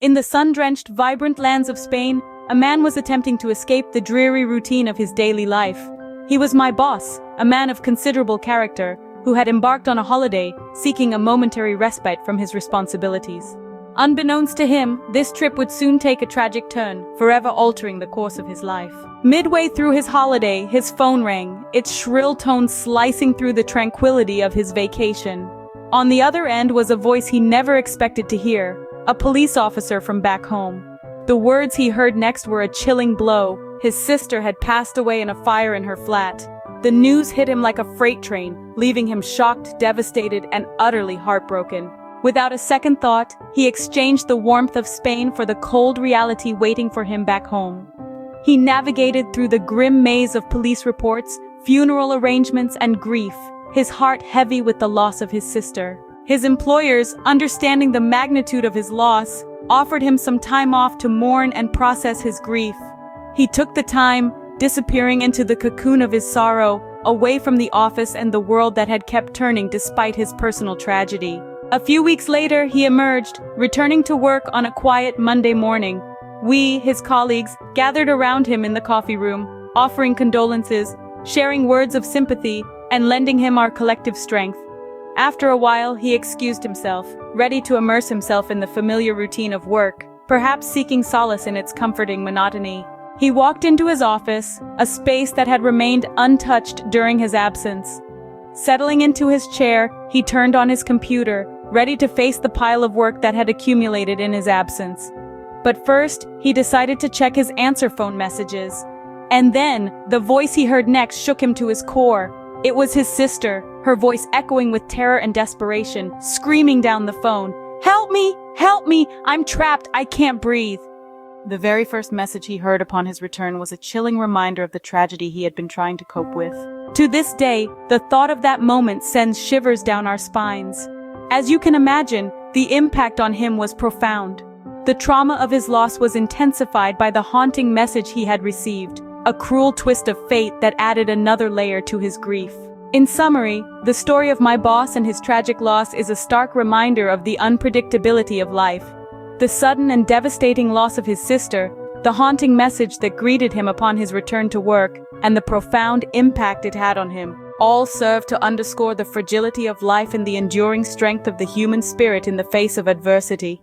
In the sun-drenched, vibrant lands of Spain, a man was attempting to escape the dreary routine of his daily life. He was my boss, a man of considerable character, who had embarked on a holiday, seeking a momentary respite from his responsibilities. Unbeknownst to him, this trip would soon take a tragic turn, forever altering the course of his life. Midway through his holiday, his phone rang, its shrill tones slicing through the tranquility of his vacation. On the other end was a voice he never expected to hear, a police officer from back home. The words he heard next were a chilling blow. His sister had passed away in a fire in her flat. The news hit him like a freight train, leaving him shocked, devastated, and utterly heartbroken. Without a second thought, he exchanged the warmth of Spain for the cold reality waiting for him back home. He navigated through the grim maze of police reports, funeral arrangements, and grief, his heart heavy with the loss of his sister. His employers, understanding the magnitude of his loss, offered him some time off to mourn and process his grief. He took the time, disappearing into the cocoon of his sorrow, away from the office and the world that had kept turning despite his personal tragedy. A few weeks later, he emerged, returning to work on a quiet Monday morning. We, his colleagues, gathered around him in the coffee room, offering condolences, sharing words of sympathy, and lending him our collective strength. After a while, he excused himself, ready to immerse himself in the familiar routine of work, perhaps seeking solace in its comforting monotony. He walked into his office, a space that had remained untouched during his absence. Settling into his chair, he turned on his computer, ready to face the pile of work that had accumulated in his absence. But first, he decided to check his answer phone messages. And then, the voice he heard next shook him to his core. It was his sister, her voice echoing with terror and desperation, screaming down the phone, "Help me! Help me! I'm trapped! I can't breathe!" The very first message he heard upon his return was a chilling reminder of the tragedy he had been trying to cope with. To this day, the thought of that moment sends shivers down our spines. As you can imagine, the impact on him was profound. The trauma of his loss was intensified by the haunting message he had received, a cruel twist of fate that added another layer to his grief. In summary, the story of my boss and his tragic loss is a stark reminder of the unpredictability of life. The sudden and devastating loss of his sister, the haunting message that greeted him upon his return to work, and the profound impact it had on him, all serve to underscore the fragility of life and the enduring strength of the human spirit in the face of adversity.